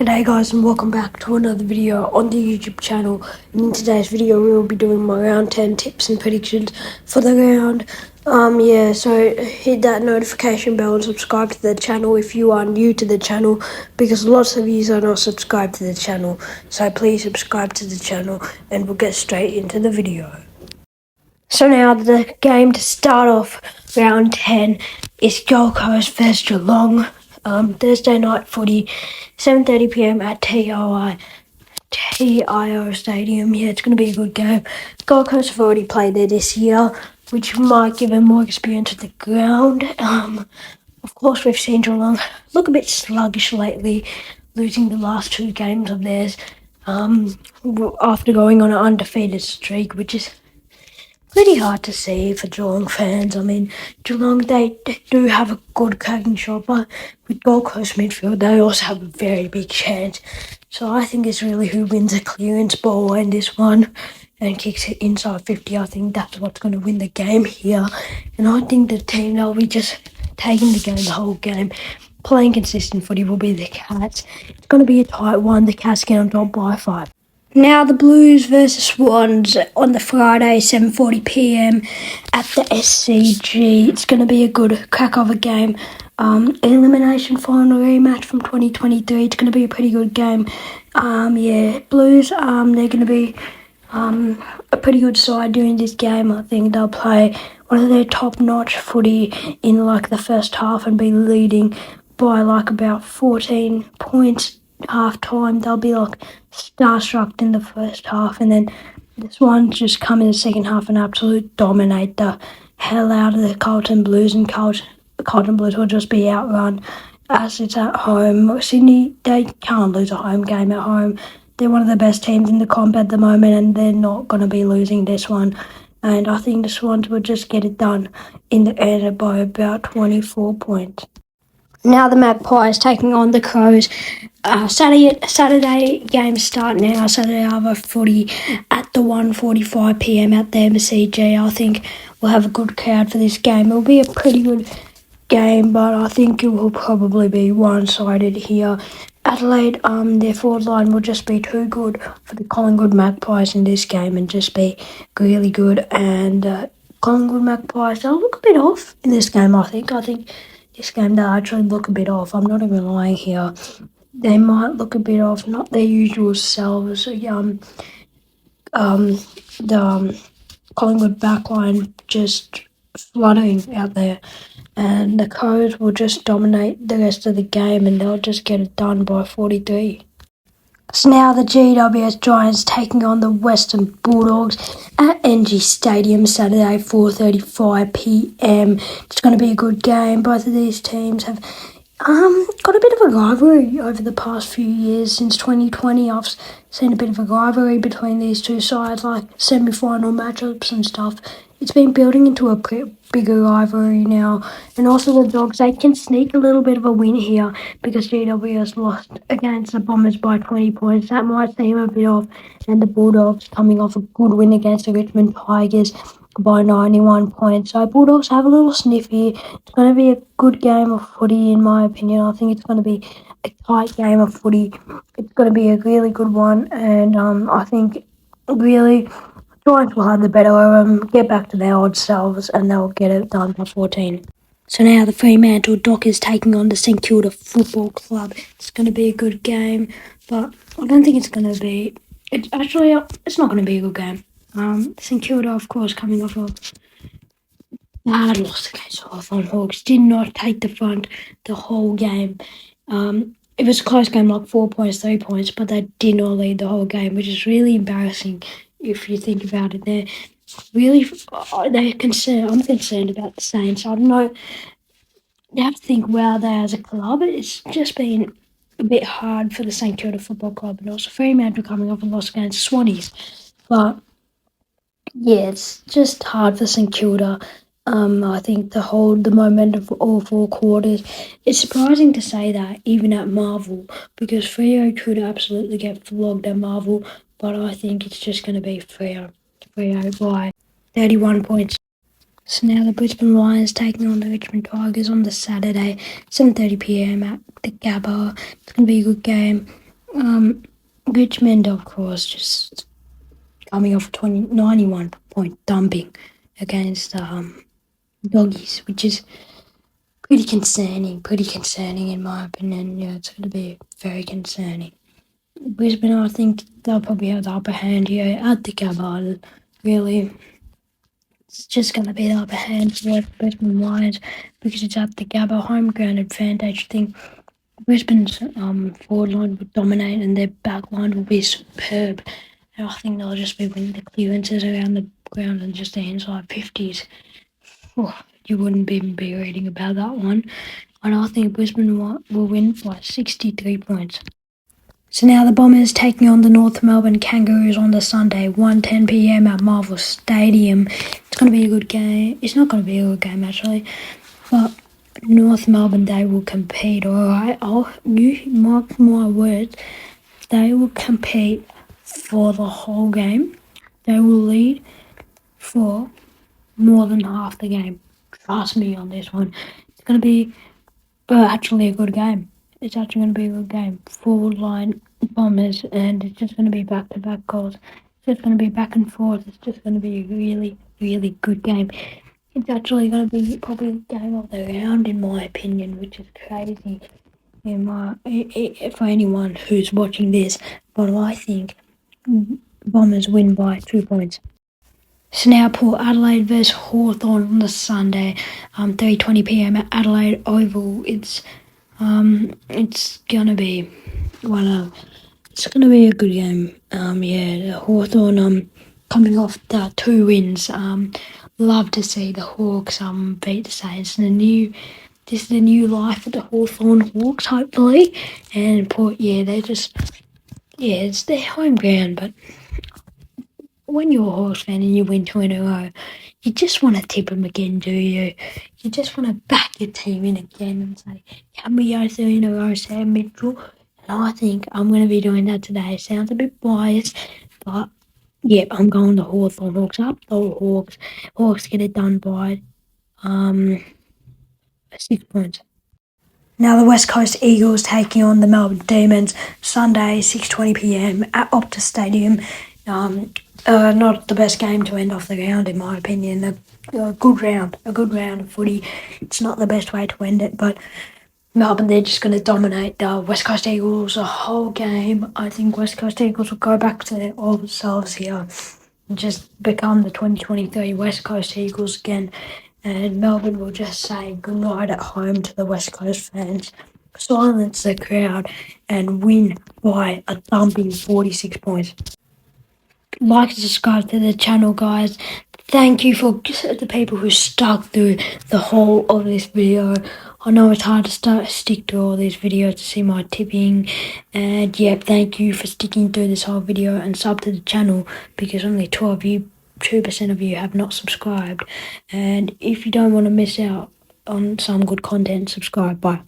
G'day guys and welcome back to another video on the YouTube channel. In today's video we will be doing my round 10 tips and predictions for the round. So hit that notification bell and subscribe to the channel if you are new to the channel, because lots of you are not subscribed to the channel. So please subscribe to the channel and we'll get straight into the video. So now the game to start off round 10 is Gold Coast vs Geelong. Thursday night footy, 7:30pm at TIO Stadium. Yeah, it's going to be a good game. Gold Coast have already played there this year, which might give them more experience at the ground. Of course, we've seen Geelong look a bit sluggish lately, losing the last two games of theirs after going on an undefeated streak, which is pretty hard to see for Geelong fans. I mean, Geelong, they do have a good cracking shot, but with Gold Coast midfield, they also have a very big chance. So I think it's really who wins a clearance ball in this one and kicks it inside 50. I think that's what's going to win the game here. And I think the team that will be just taking the game the whole game, playing consistent footy, will be the Cats. It's going to be a tight one. The Cats get on top by 5. Now the Blues versus Swans on the Friday, 7:40pm at the SCG. It's going to be a good crack of a game. Elimination final rematch from 2023. It's going to be a pretty good game. Blues, they're going to be a pretty good side during this game. I think they'll play one of their top-notch footy in like the first half and be leading by like about 14 points half time. They'll be like starstruck in the first half, and then this one just come in the second half and absolutely dominate the hell out of the Carlton Blues, and Carlton Blues will just be outrun as it's at home. Sydney, they can't lose a home game at home. They're one of the best teams in the comp at the moment, and they're not going to be losing this one. And I think the Swans will just get it done in the end by about 24 points. Now the Magpies taking on the Crows. Saturday games start now. Saturday Arvo footy at the 1:45pm at the MCG. I think we'll have a good crowd for this game. It'll be a pretty good game, but I think it will probably be one-sided here. Adelaide, their forward line will just be too good for the Collingwood Magpies in this game and just be really good. And Collingwood Magpies, they'll look a bit off in this game, I think. I think this game they'll actually look a bit off. I'm not even lying here. They might look a bit off, not their usual selves. The Collingwood backline just fluttering out there, and the Crows will just dominate the rest of the game and they'll just get it done by 43. So now the GWS Giants taking on the Western Bulldogs at NG Stadium Saturday 4:35pm. It's going to be a good game. Both of these teams have got a bit of a rivalry over the past few years. Since 2020, I've seen a bit of a rivalry between these two sides, like semi-final matchups and stuff. It's been building into a bigger rivalry now. And also the Dogs, they can sneak a little bit of a win here because GWS lost against the Bombers by 20 points. That might seem a bit off. And the Bulldogs coming off a good win against the Richmond Tigers by 91 points. So Bulldogs have a little sniff here. It's going to be a good game of footy in my opinion. I think it's going to be a tight game of footy. It's going to be a really good one, and I think really Giants will have the better of them, get back to their old selves, and they'll get it done by 14. So now the Fremantle Dockers taking on the St Kilda Football Club. It's going to be a good game, but I don't think it's going to be. It's not going to be a good game. St Kilda, of course, coming off a bad loss against Hawthorn Hawks, did not take the front the whole game. It was a close game, like 4 points, 3 points, but they did not lead the whole game, which is really embarrassing if you think about it. They're concerned. I'm concerned about the Saints. I don't know. You have to think, wow, they as a club, it's just been a bit hard for the St Kilda Football Club, and also Fremantle coming off a loss against Swannies. But yeah, it's just hard for St Kilda. I think to hold the momentum for all 4 quarters. It's surprising to say that even at Marvel, because Freo could absolutely get flogged at Marvel, but I think it's just going to be Freo by 31 points. So now the Brisbane Lions taking on the Richmond Tigers on the Saturday, 7:30pm at the Gabba. It's going to be a good game. Richmond, of course, just coming off 91-point dumping against Doggies, which is pretty concerning in my opinion. Yeah, it's going to be very concerning. Brisbane, I think they'll probably have the upper hand here at the Gabba. Really, it's just going to be the upper hand for Brisbane Lions because it's at the Gabba, home ground advantage. I think Brisbane's forward line will dominate and their back line will be superb. And I think they'll just be winning the clearances around the ground and just the inside 50s. Oh, you wouldn't even be reading about that one. And I think Brisbane will win by 63 points. So now the Bombers taking on the North Melbourne Kangaroos on the Sunday, 1:10 p.m. at Marvel Stadium. It's going to be a good game. It's not going to be a good game actually, but North Melbourne, they will compete, alright? You mark my words, they will compete for the whole game. They will lead for more than half the game. Trust me on this one. It's going to be actually a good game. It's actually going to be a good game. Forward line Bombers, and it's just going to be back-to-back goals. It's just going to be back and forth. It's just going to be a really, really good game. It's actually going to be probably the game of the round, in my opinion, which is crazy for anyone who's watching this. But I think Bombers win by 2 points. So now Port Adelaide versus Hawthorn on the Sunday, 3:20 p.m. at Adelaide Oval. It's gonna be it's gonna be a good game. Yeah, Hawthorn coming off the 2 wins. Love to see the Hawks beat the Saints. This is the new life of the Hawthorn Hawks, hopefully. And Port, it's their home ground, but when you're a Hawks fan and you win 2 in a row, you just want to tip them again, do you? You just want to back your team in again and say, can we go 3 in a row, Sam Mitchell? And I think I'm going to be doing that today. Sounds a bit biased, but yep, I'm going the Hawthorn Hawks up. The Hawks. Hawks get it done by 6 points. Now the West Coast Eagles taking on the Melbourne Demons Sunday, 6:20 p.m. at Optus Stadium. Not the best game to end off the round, in my opinion. A good round of footy. It's not the best way to end it, but Melbourne, they're just going to dominate the West Coast Eagles the whole game. I think West Coast Eagles will go back to their old selves here and just become the 2023 West Coast Eagles again. And Melbourne will just say goodnight at home to the West Coast fans, silence the crowd, and win by a thumping 46 points. Like and subscribe to the channel, guys. Thank you for the people who stuck through the whole of this video. I know it's hard to stick to all these videos to see my tipping. And yeah, thank you for sticking through this whole video and sub to the channel because only 2% of you have not subscribed. And if you don't want to miss out on some good content, subscribe. Bye.